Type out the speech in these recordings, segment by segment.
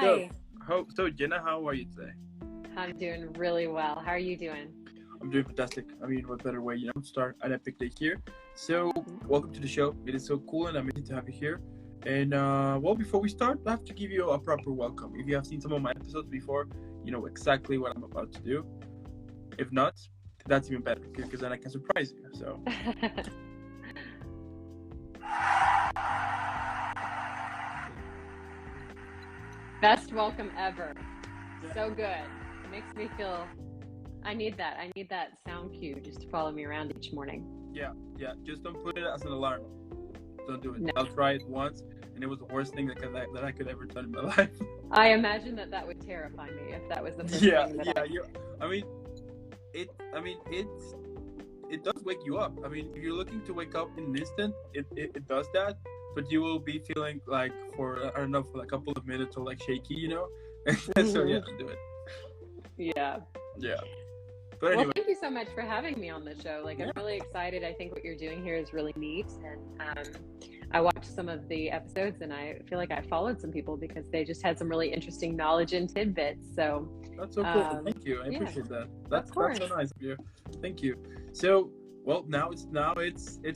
So, Hi. Jenna, how are you today? I'm doing really well. How are you doing? I'm doing fantastic. I mean, what better way, to start an epic day here. So, welcome to the show. It is so cool and amazing to have you here. And, before we start, I have to give you a proper welcome. If you have seen some of my episodes before, you know exactly what I'm about to do. If not, that's even better because then I can surprise you. So, Best welcome ever. So good. It makes me feel I need that. I need that sound cue just to follow me around each morning. yeah. Just don't put it as an alarm. Don't do it. No. I'll try it once, and it was the worst thing that I could ever done in my life. I imagine that would terrify me if that was the first Yeah, thing that yeah, yeah. I mean, it does wake you up. I mean, if you're looking to wake up in an instant, it does that. But you will be feeling like for for a couple of minutes or like shaky, So yeah, do it. Yeah. Yeah. But anyway. Well, thank you so much for having me on the show. I'm really excited. I think what you're doing here is really neat. And I watched some of the episodes and I feel like I followed some people because they just had some really interesting knowledge and tidbits. So that's so cool. Thank you. I appreciate that. That's so nice of you. Thank you. So, well, now it's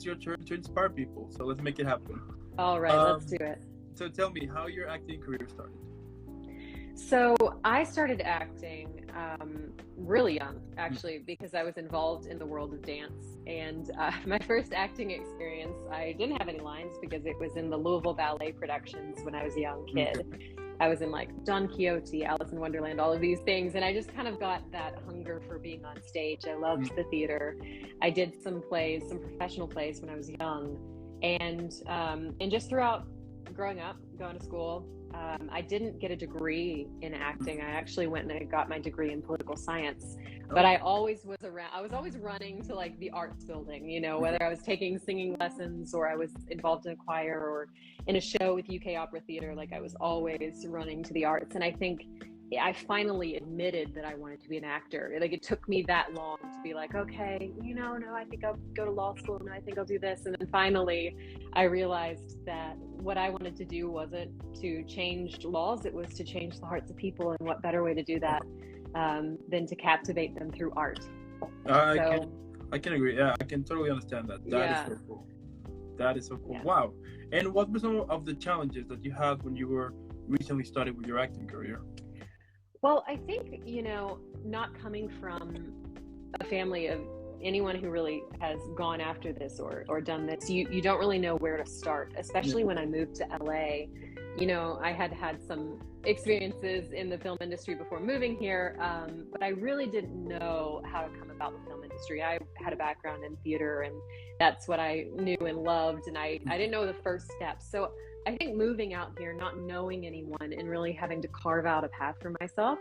your turn to inspire people. So let's make it happen. All right, let's do it. So tell me how your acting career started. So I started acting really young, actually, because I was involved in the world of dance. And my first acting experience, I didn't have any lines because it was in the Louisville Ballet productions when I was a young kid. Okay. I was in like Don Quixote, Alice in Wonderland, all of these things. And I just kind of got that hunger for being on stage. I loved the theater. I did some professional plays when I was young. And just throughout growing up, going to school, I didn't get a degree in acting. I actually went and I got my degree in political science, but I always was around. I was always running to like the arts building, whether I was taking singing lessons or I was involved in a choir or in a show with UK Opera Theater. Like I was always running to the arts. And I think I finally admitted that I wanted to be an actor. Like it took me that long to be like, okay, no, I think I'll go to law school. No, I think I'll do this. And then finally I realized that what I wanted to do wasn't to change laws. It was to change the hearts of people. And what better way to do that than to captivate them through art. I can agree. Yeah, I can totally understand that. That is so cool. That is so cool. Yeah. Wow. And what were some of the challenges that you had when you were recently started with your acting career? Well, I think, not coming from a family of anyone who really has gone after this or done this, you don't really know where to start, especially when I moved to LA. I had some experiences in the film industry before moving here, but I really didn't know how to come about the film industry. I had a background in theater and that's what I knew and loved, and I didn't know the first steps. So I think moving out here, not knowing anyone and really having to carve out a path for myself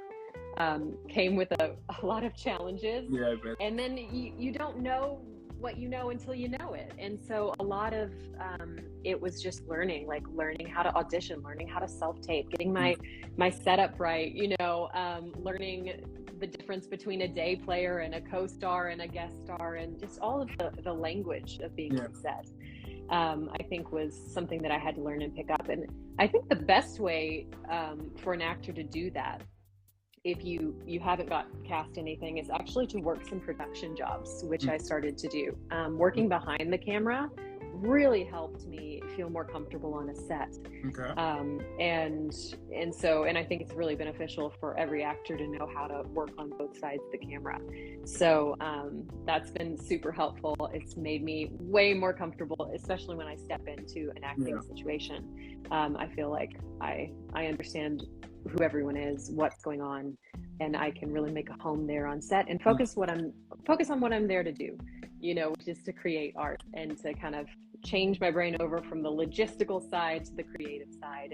came with a lot of challenges. Yeah, I bet. And then you don't know what you know until you know it. And so a lot of it was just learning how to audition, learning how to self-tape, getting my setup right, learning the difference between a day player and a co-star and a guest star, and just all of the language of being on set. I think was something that I had to learn and pick up. And I think the best way for an actor to do that, if you haven't got cast anything, is actually to work some production jobs, which I started to do. Working behind the camera really helped me feel more comfortable on a set. Okay. And I think it's really beneficial for every actor to know how to work on both sides of the camera. So that's been super helpful. It's made me way more comfortable, especially when I step into an acting situation. I feel like I understand who everyone is, what's going on, and I can really make a home there on set and focus on what I'm there to do, which is to create art and to kind of change my brain over from the logistical side to the creative side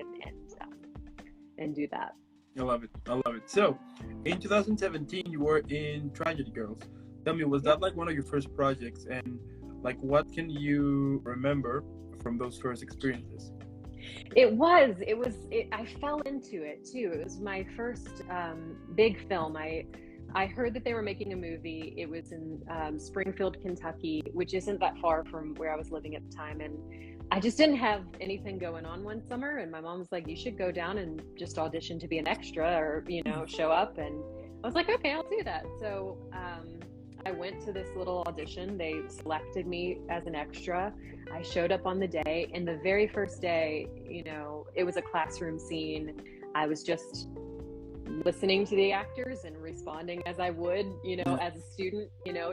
and do that. I love it. So in 2017 you were in Tragedy Girls. Tell me, was that like one of your first projects, and like what can you remember from those first experiences? It was. I fell into it too. It was my first big film. I I heard that they were making a movie. It was in Springfield, Kentucky, which isn't that far from where I was living at the time. And I just didn't have anything going on one summer. And my mom was like, you should go down and just audition to be an extra or, show up. And I was like, okay, I'll do that. So I went to this little audition. They selected me as an extra. I showed up on the day. And the very first day, it was a classroom scene. I was just listening to the actors and responding as I would, as a student,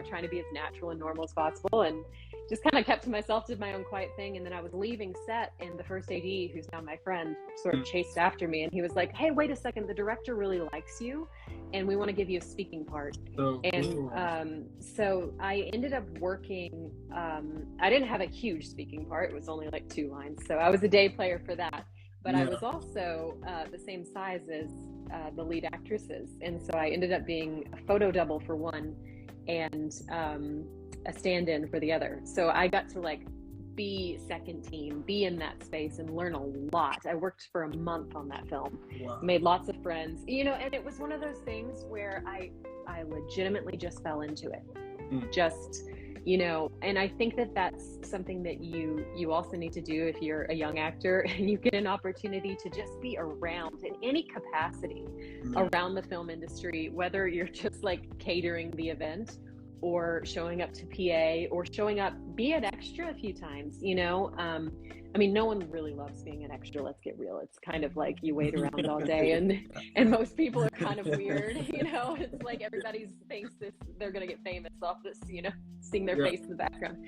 trying to be as natural and normal as possible, and just kind of kept to myself, did my own quiet thing. And then I was leaving set, and the first AD, who's now my friend, sort of chased after me, and he was like, hey, wait a second, the director really likes you and we want to give you a speaking part. So I ended up working, I didn't have a huge speaking part, it was only like 2 lines, so I was a day player for that. But I was also the same size as the lead actresses. And so I ended up being a photo double for one and a stand-in for the other. So I got to be second team, be in that space and learn a lot. I worked for a month on that film, made lots of friends, and it was one of those things where I legitimately just fell into it. And I think that that's something that you also need to do if you're a young actor and you get an opportunity to just be around in any capacity around the film industry, whether you're just catering the event or showing up to PA or showing up, be an extra a few times, no one really loves being an extra. Let's get real. It's kind of like you wait around all day and most people are kind of weird, it's like everybody thinks they're going to get famous off this, seeing their face in the background.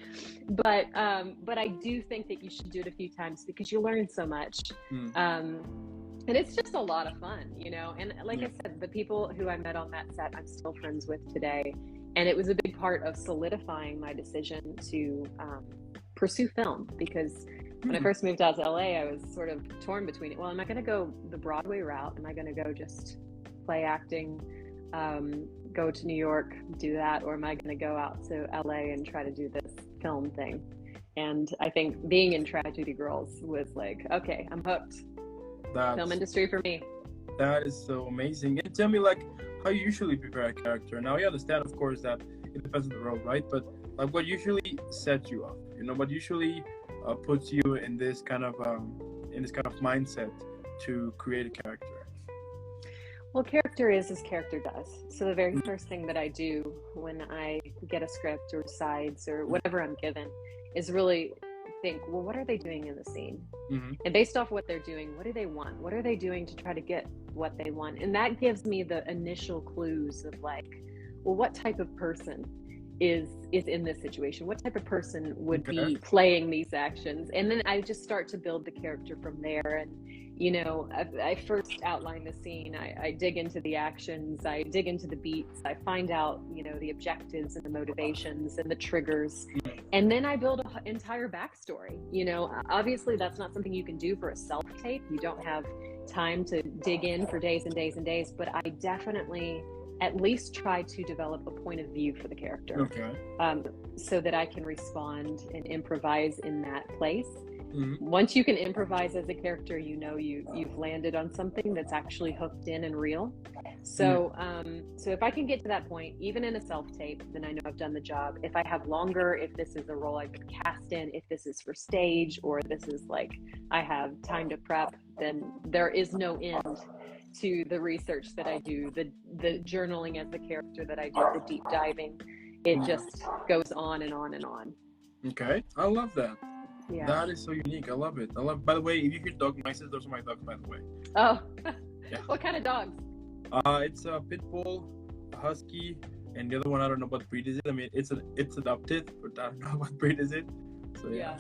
But I do think that you should do it a few times because you learn so much. And it's just a lot of fun, and I said, the people who I met on that set, I'm still friends with today. And it was a big part of solidifying my decision to pursue film, because when I first moved out to LA, I was sort of torn between it. Well, am I going to go the Broadway route? Am I going to go just play acting, go to New York, do that? Or am I going to go out to LA and try to do this film thing? And I think being in Tragedy Girls was like, okay, I'm hooked. Film industry for me. That is so amazing. And tell me, how you usually prepare a character. Now, I understand, of course, that it depends on the role, right? But what usually sets you up? What usually puts you in this kind of mindset to create a character? Well, character is as character does. So the very first thing that I do when I get a script or sides or whatever I'm given is really think, well, what are they doing in the scene? And based off what they're doing, what do they want? What are they doing to try to get what they want? And that gives me the initial clues of well, what type of person is in this situation? What type of person would be playing these actions? And then I just start to build the character from there. And I first outline the scene. I dig into the actions. I dig into the beats. I find out, the objectives and the motivations and the triggers. And then I build an entire backstory. Obviously that's not something you can do for a self-tape. You don't have time to dig in for days and days and days, but I definitely at least try to develop a point of view for the character, so that I can respond and improvise in that place. Once you can improvise as a character, you've landed on something that's actually hooked in and real. So so if I can get to that point, even in a self-tape, then I know I've done the job. If I have longer, if this is a role I've been cast in, if this is for stage, or this is I have time to prep, then there is no end to the research that I do, the journaling as the character that I do, the deep diving. It just goes on and on and on. Okay, I love that. Yeah. That is so unique. I love it. By the way, if you hear dog noises, those are my dogs, by the way. Oh, yeah. What kind of dogs? It's a pit bull, a husky, and the other one, I don't know what breed is it. I mean, it's adopted, but I don't know what breed is it. So yeah.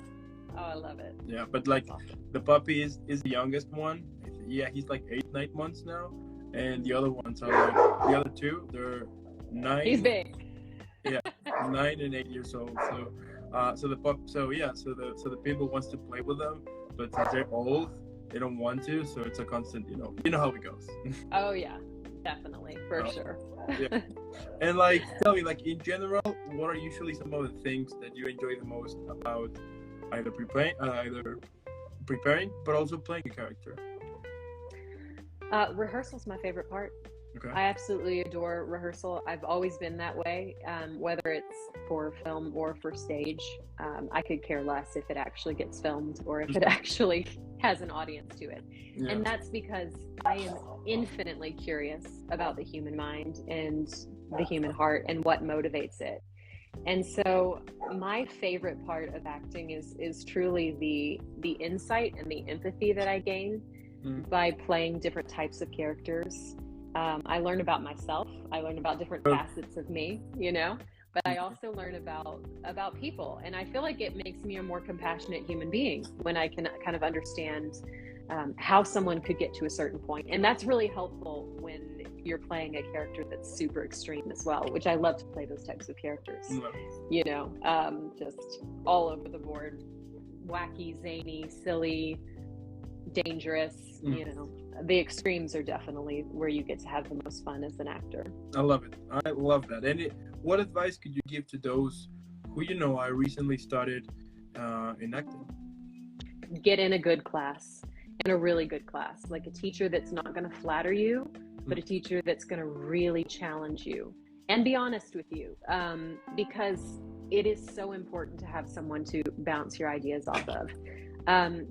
Oh, I love it. Yeah, but awesome. The puppy is the youngest one. Yeah, he's 8-9 months now, and the other ones are the other two. They're 9. He's big. Yeah, 9 and 8 years old. So the people wants to play with them, but since they're old, they don't want to. So it's a constant, you know how it goes. Oh yeah, definitely, for sure. Yeah. And tell me, in general, what are usually some of the things that you enjoy the most about either preparing, but also playing a character? Rehearsal's my favorite part. Okay. I absolutely adore rehearsal. I've always been that way, whether it's for film or for stage. I could care less if it actually gets filmed or if it actually has an audience to it. Yeah. And that's because I am infinitely curious about the human mind and the human heart and what motivates it. And so my favorite part of acting is truly the insight and the empathy that I gain by playing different types of characters. I learn about myself. I learn about different facets of me, you know, but I also learn about people. And I feel like it makes me a more compassionate human being when I can kind of understand how someone could get to a certain point. And that's really helpful when you're playing a character that's super extreme as well, which I love to play those types of characters, you know, just all over the board, wacky, zany, silly, dangerous, you know. The extremes are definitely where you get to have the most fun as an actor. I love it. I love that. And what advice could you give to those who, you know, I recently started in acting? Get in a good class, in a really good class, like a teacher that's not going to flatter you, but a teacher that's going to really challenge you and be honest with you, because it is so important to have someone to bounce your ideas off of.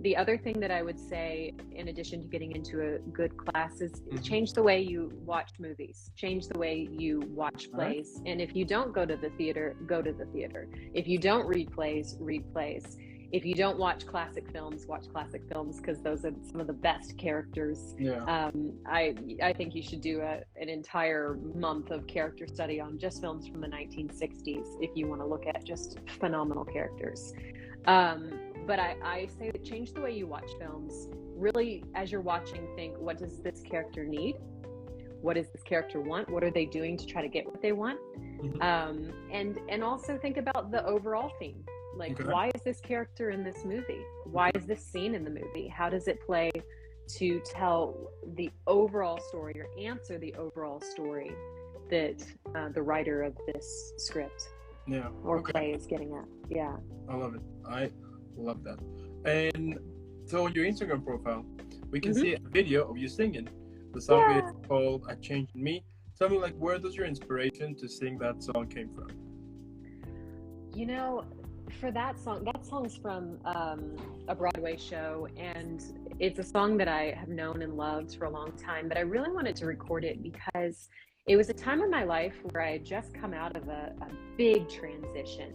The other thing that I would say, in addition to getting into a good class, is change the way you watch movies, change the way you watch plays. And if you don't go to the theater, go to the theater. If you don't read plays, read plays. If you don't watch classic films, watch classic films, because those are some of the best characters. Yeah. I think you should do an entire month of character study on just films from the 1960s if you want to look at just phenomenal characters. But I say that change the way you watch films. Really, as you're watching, think, what does this character need? What does this character want? What are they doing to try to get what they want? And also think about the overall theme. Like, why is this character in this movie? Why is this scene in the movie? How does it play to tell the overall story or answer the overall story that the writer of this script or play is getting at? Yeah. I love it. I love that. And so on your Instagram profile, we can see a video of you singing. The song is called "A Change in Me." Tell me, like, where does your inspiration to sing that song came from? You know, for that song's from a Broadway show, and it's a song that I have known and loved for a long time, but I really wanted to record it because it was a time in my life where I had just come out of a big transition.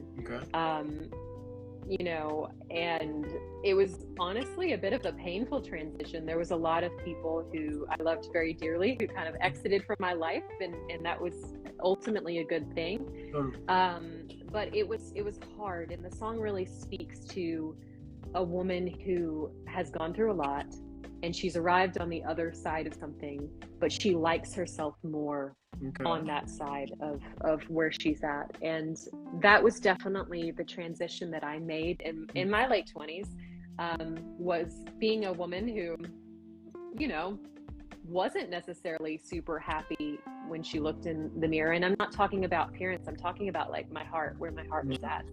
You know, and it was honestly a bit of a painful transition. There was a lot of people who I loved very dearly who kind of exited from my life, and that was ultimately a good thing. But it was hard, and the song really speaks to a woman who has gone through a lot, and she's arrived on the other side of something, but she likes herself more on that side of where she's at. And that was definitely the transition that I made in my late 20s, was being a woman who, you know, wasn't necessarily super happy when she looked in the mirror. And I'm not talking about appearance, I'm talking about like my heart, where my heart was at,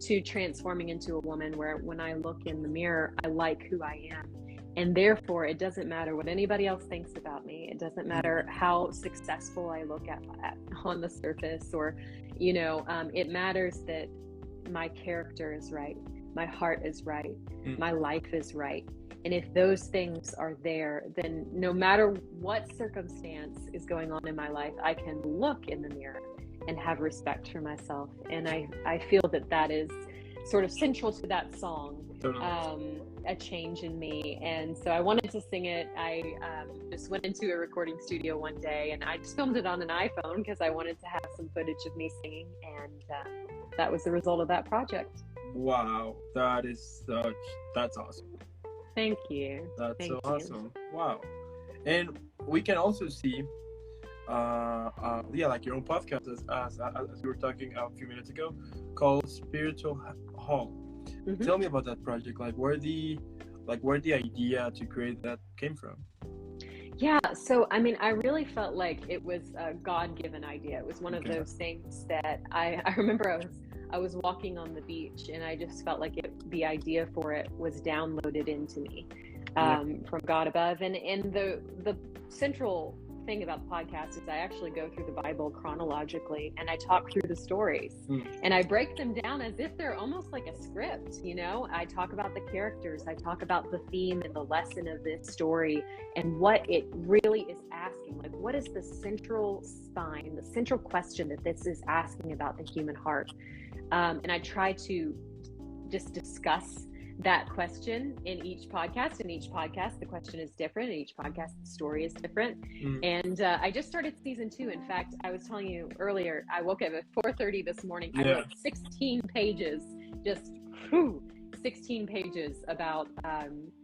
to transforming into a woman where when I look in the mirror, I like who I am. And therefore, it doesn't matter what anybody else thinks about me. It doesn't matter how successful I look at on the surface, or, you know, it matters that my character is right, my heart is right, my life is right. And if those things are there, then no matter what circumstance is going on in my life, I can look in the mirror and have respect for myself. And I feel that is sort of central to that song. A change in me. And so I wanted to sing it. I just went into a recording studio one day, and I just filmed it on an iPhone because I wanted to have some footage of me singing, and that was the result of that project. Wow, that's awesome. Thank you. That's so awesome. Wow. And we can also see like your own podcast, as we were talking a few minutes ago, called Spiritual Hall. Tell me about that project, like where the idea to create that came from. Yeah, so I mean, I really felt like it was a God-given idea. It was one of those things that I remember I was walking on the beach, and I just felt like the idea for it was downloaded into me from God above. And the central thing about the podcast is I actually go through the Bible chronologically, and I talk through the stories, and I break them down as if they're almost like a script. You know, I talk about the characters, I talk about the theme and the lesson of this story, and what it really is asking. Like, what is the central sign, the central question that this is asking about the human heart? And I try to just discuss that question in each podcast. In each podcast, the question is different. In each podcast, the story is different. And I just started season 2. In fact, I was telling you earlier, I woke up at 4:30 this morning. I wrote 16 pages, just 16 pages about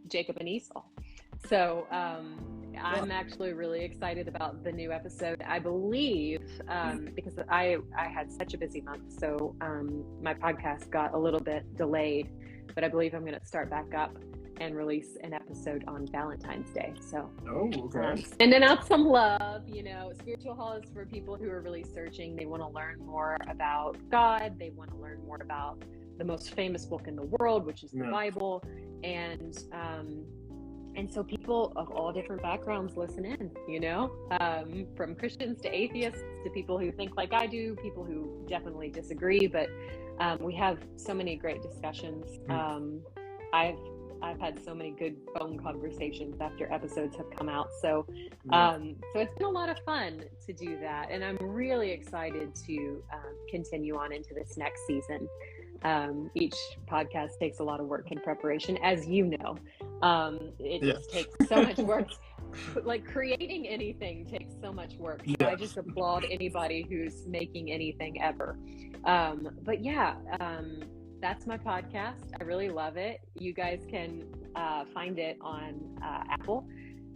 Jacob and Esau. So I'm actually really excited about the new episode. I believe, because I had such a busy month, so my podcast got a little bit delayed, but I believe I'm going to start back up and release an episode on Valentine's Day. So sending out some love. You know, Spiritual Hall is for people who are really searching. They want to learn more about God. They want to learn more about the most famous book in the world, which is the Bible. And so people of all different backgrounds listen in, you know, from Christians to atheists to people who think like I do, people who definitely disagree, but we have so many great discussions. I've had so many good phone conversations after episodes have come out. So so it's been a lot of fun to do that. And I'm really excited to continue on into this next season. Each podcast takes a lot of work and preparation, as you know. It just takes so much work. Like creating anything takes so much work. So I just applaud anybody who's making anything ever. But that's my podcast. I really love it. You guys can find it on Apple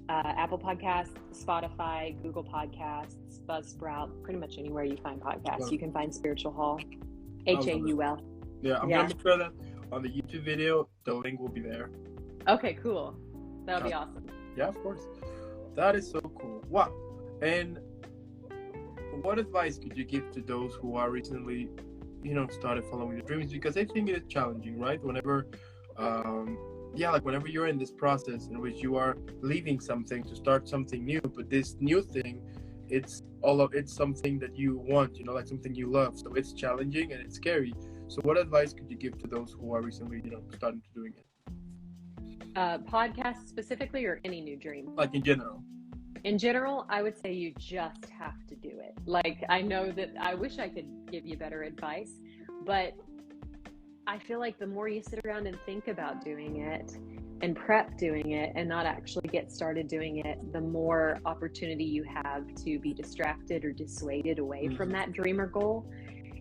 Podcasts, Spotify, Google Podcasts, Buzzsprout, pretty much anywhere you find podcasts. You can find Spiritual Hall, HAUL. Yeah, I'm going to make sure that on the YouTube video, the link will be there. Okay, cool. That'll be awesome. Yeah, of course. That is so cool. Wow. And what advice could you give to those who are recently, started following their dreams? Because I think it is challenging, right? Whenever, whenever you're in this process in which you are leaving something to start something new, but this new thing, it's something that you want, like something you love. So it's challenging and it's scary. So what advice could you give to those who are recently, starting to doing it? Podcast specifically, or any new dream? Like in general. In general, I would say you just have to do it. Like, I know that I wish I could give you better advice, but I feel like the more you sit around and think about doing it and prep doing it and not actually get started doing it, the more opportunity you have to be distracted or dissuaded away from that dream or goal.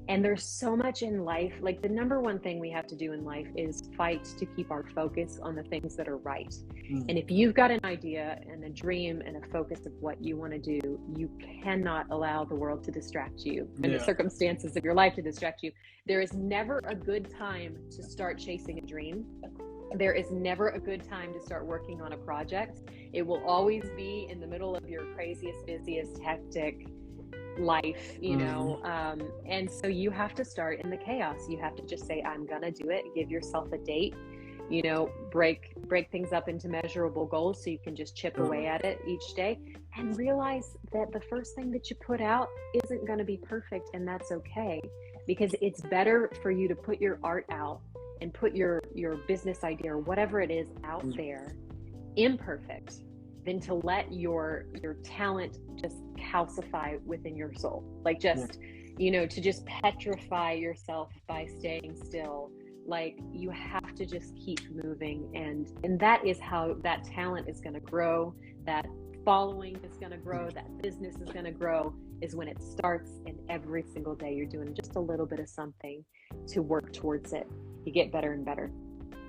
And there's so much in life. Like, the number one thing we have to do in life is fight to keep our focus on the things that are right. And if you've got an idea and a dream and a focus of what you want to do, you cannot allow the world to distract you and the circumstances of your life to distract you. There is never a good time to start chasing a dream. There is never a good time to start working on a project. It will always be in the middle of your craziest, busiest, hectic life, and so you have to start in the chaos. You have to just say, I'm gonna do it. Give yourself a date, break things up into measurable goals so you can just chip away at it each day, and realize that the first thing that you put out isn't going to be perfect, and that's okay, because it's better for you to put your art out and put your business idea or whatever it is out there imperfect than to let your talent just calcify within your soul. Like, just to just petrify yourself by staying still. Like, you have to just keep moving, and that is how that talent is going to grow, that following is going to grow, that business is going to grow, is when it starts, and every single day you're doing just a little bit of something to work towards it. You get better and better.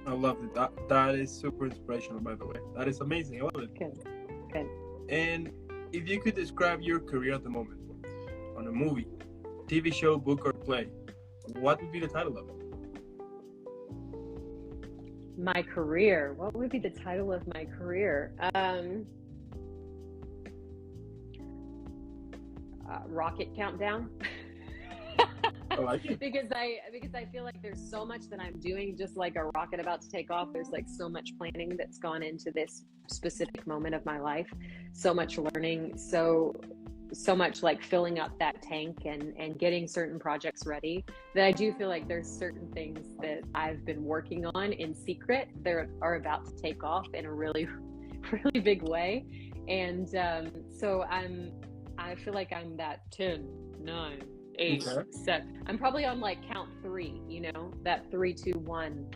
I love it. That is super inspirational, by the way. That is amazing. I love it. Good. And if you could describe your career at the moment on a movie, TV show, book, or play, what would be the title of it? My career. What would be the title of my career? Rocket Countdown. I like it. because I feel like there's so much that I'm doing, just like a rocket about to take off. There's like so much planning that's gone into this specific moment of my life, so much learning, so much like filling up that tank and getting certain projects ready, that I do feel like there's certain things that I've been working on in secret that are about to take off in a really, really big way. And so I feel like I'm that 10, 9, 8, 7. I'm probably on like count 3, that 3, 2, 1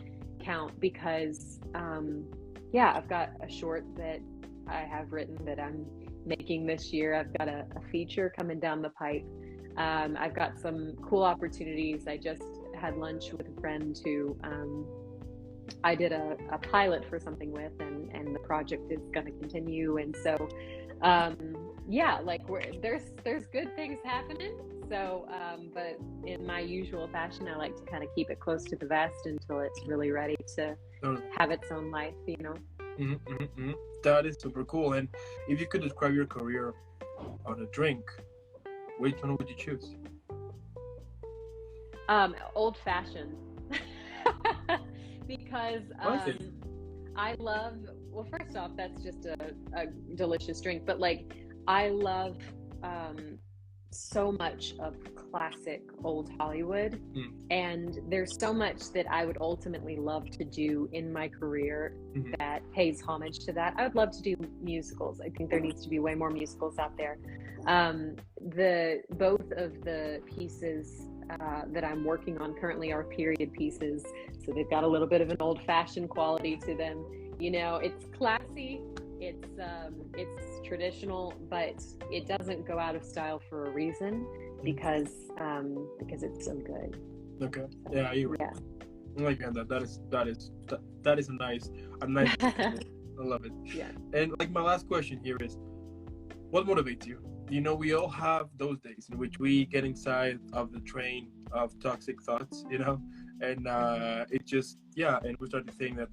count, because I've got a short that I have written that I'm making this year. I've got a feature coming down the pipe. I've got some cool opportunities. I just had lunch with a friend who I did a pilot for something with, and the project is going to continue. And so there's good things happening. So but in my usual fashion, I like to kind of keep it close to the vest until it's really ready to have its own life, That is super cool. And if you could describe your career on a drink, which one would you choose? Old fashioned. Because I love, well, first off, that's just a delicious drink, but like I love so much of classic old Hollywood, and there's so much that I would ultimately love to do in my career that pays homage to that. I would love to do musicals. I think there needs to be way more musicals out there. Both of the pieces that I'm working on currently are period pieces, so they've got a little bit of an old-fashioned quality to them. It's classy, it's traditional, but it doesn't go out of style for a reason, because it's so good. Okay. Yeah, I agree. Yeah. I like that is a nice I love it. Yeah. And like my last question here is, what motivates you? We all have those days in which we get inside of the train of toxic thoughts, and it just, and we start to think that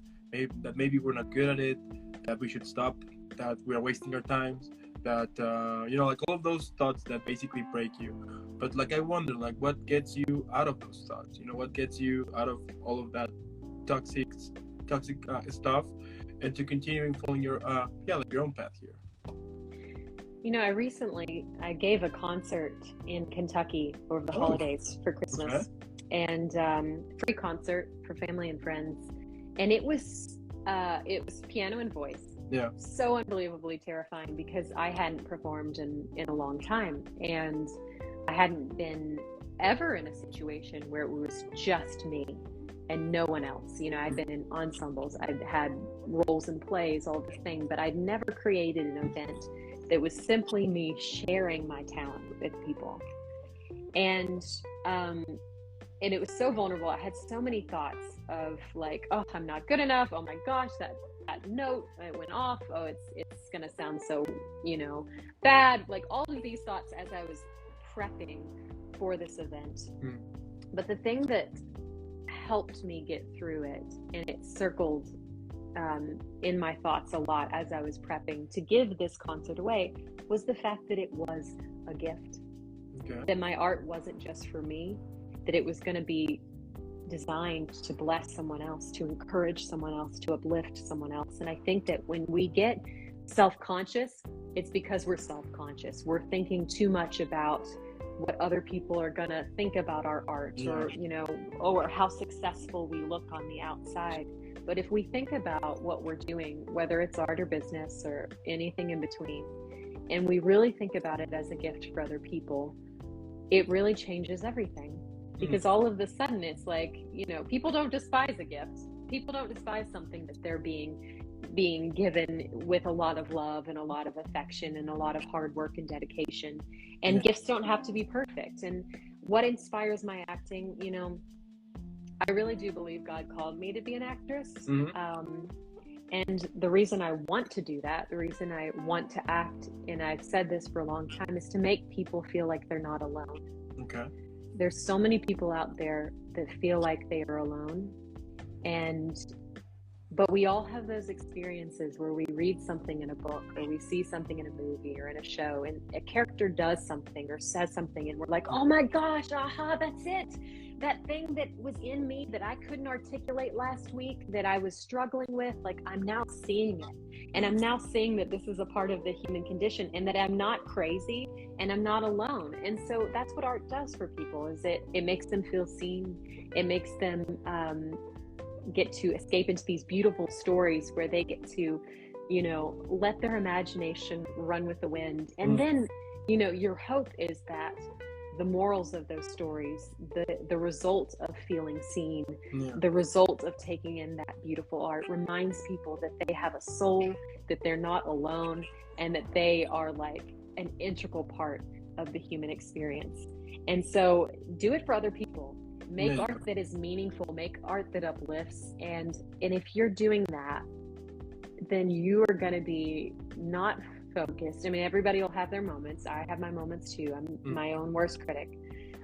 maybe we're not good at it, that we should stop, that we're wasting our times, that, like all of those thoughts that basically break you. But like, I wonder, like, what gets you out of those thoughts? What gets you out of all of that toxic stuff, and to continuing following your own path here? I gave a concert in Kentucky over the holidays for Christmas, and free concert for family and friends, and it was piano and voice. Yeah. So unbelievably terrifying, because I hadn't performed in a long time, and I hadn't been ever in a situation where it was just me and no one else. I'd been in ensembles, I'd had roles in plays, all this thing, but I'd never created an event that was simply me sharing my talent with people. And it was so vulnerable. I had so many thoughts of like, oh, I'm not good enough. Oh my gosh, that note, it went off. Oh, it's gonna sound so, bad. Like all of these thoughts as I was prepping for this event. But the thing that helped me get through it, and it circled in my thoughts a lot as I was prepping to give this concert away, was the fact that it was a gift. Okay. That my art wasn't just for me, that it was going to be designed to bless someone else, to encourage someone else, to uplift someone else. And I think that when we get self-conscious, it's because we're self-conscious. We're thinking too much about what other people are going to think about our art, or how successful we look on the outside. But if we think about what we're doing, whether it's art or business or anything in between, and we really think about it as a gift for other people, it really changes everything. Because all of a sudden it's like, people don't despise a gift. People don't despise something that they're being given with a lot of love and a lot of affection and a lot of hard work and dedication. And gifts don't have to be perfect. And what inspires my acting, I really do believe God called me to be an actress. And the reason I want to do that, the reason I want to act, and I've said this for a long time, is to make people feel like they're not alone. Okay. There's so many people out there that feel like they are alone. And But we all have those experiences where we read something in a book or we see something in a movie or in a show, and a character does something or says something, and we're like, oh my gosh, aha, that's it. That thing that was in me that I couldn't articulate last week, that I was struggling with, like, I'm now seeing it. And I'm now seeing that this is a part of the human condition, and that I'm not crazy and I'm not alone. And so that's what art does for people, is it makes them feel seen. It makes them get to escape into these beautiful stories where they get to, let their imagination run with the wind. And then, your hope is that the morals of those stories, the result of feeling seen, the result of taking in that beautiful art reminds people that they have a soul, that they're not alone, and that they are like an integral part of the human experience. And so do it for other people. Make art that is meaningful, make art that uplifts. And if you're doing that, then you are going to be not focused. I mean, everybody will have their moments. I have my moments too. I'm my own worst critic.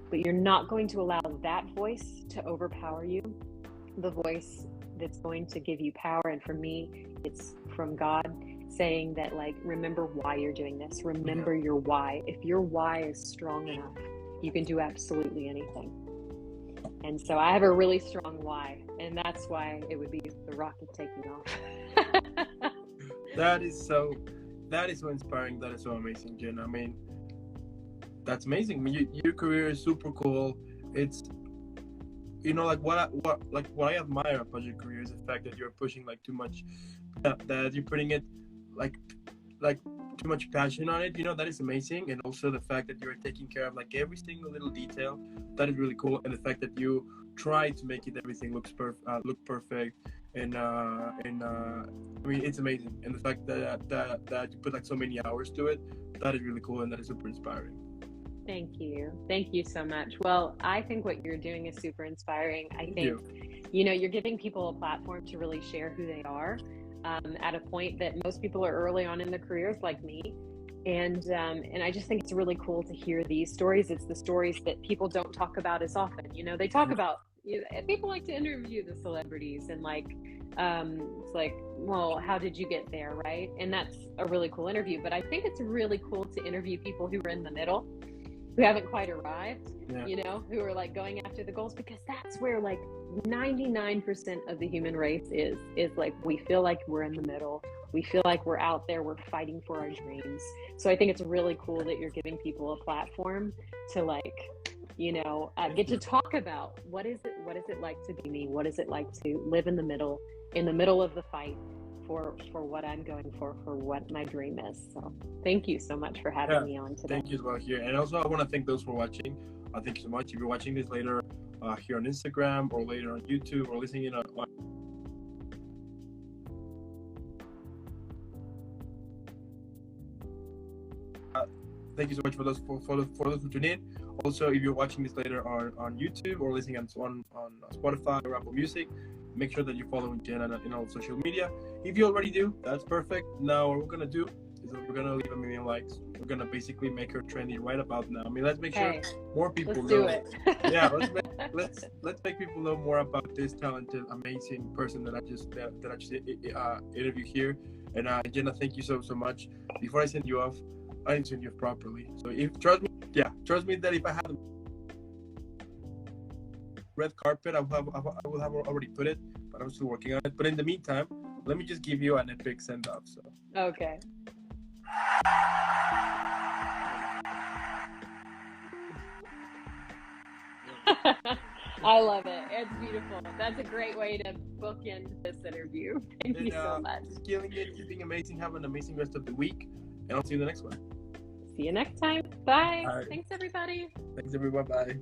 But you're not going to allow that voice to overpower you, the voice that's going to give you power. And for me, it's from God saying that, like, remember why you're doing this. Remember your why. If your why is strong enough, you can do absolutely anything. And so I have a really strong why, and that's why it would be the rocket taking off. That is so inspiring. That is so amazing, Jen. I mean, that's amazing. I mean, your career is super cool. It's, like what I admire about your career is the fact that you're pushing like too much, that you're putting it like too much passion on it. That is amazing. And also the fact that you're taking care of like every single little detail, that is really cool. And the fact that you try to make everything look perfect. And I mean, it's amazing. And the fact that you put like so many hours to it, that is really cool, and that is super inspiring. Thank you so much. Well, I think what you're doing is super inspiring. I think you're giving people a platform to really share who they are, at a point that most people are early on in their careers, like me. And I just think it's really cool to hear these stories. It's the stories that people don't talk about as often. They talk about, people like to interview the celebrities, and like, it's like, well, how did you get there, right? And that's a really cool interview. But I think it's really cool to interview people who are in the middle, who haven't quite arrived, who are like going after the goals, because that's where like 99% of the human race is like, we feel like we're in the middle. We feel like we're out there, we're fighting for our dreams. So I think it's really cool that you're giving people a platform to like, get to talk about what is it like to be me? What is it like to live in the middle of the fight for what I'm going for what my dream is. So thank you so much for having me on today. Thank you as well here. And also I want to thank those for watching. Thank you so much. If you're watching this later here on Instagram or later on YouTube or listening on thank you so much for those who tune in. Also, if you're watching this later on YouTube or listening on Spotify or Apple Music, make sure that you're following Jenna in all social media. If you already do, that's perfect. Now what we're gonna do is that we're gonna leave 1 million likes. We're gonna basically make her trendy right about now. I mean, let's make sure more people know. Do it. Yeah, let's make people know more about this talented, amazing person that I just interviewed here. And Jenna, thank you so much. Before I send you off, I didn't send you off properly. So trust me that if I had a red carpet, I would have already put it, but I'm still working on it. But in the meantime, let me just give you an epic send off. So okay. I love it. It's beautiful. That's a great way to bookend this interview. Thank you so much. Killing it, keeping amazing. Have an amazing rest of the week, and I'll see you in the next one. See you next time. Bye. Right. Thanks, everybody. Thanks, everyone. Bye.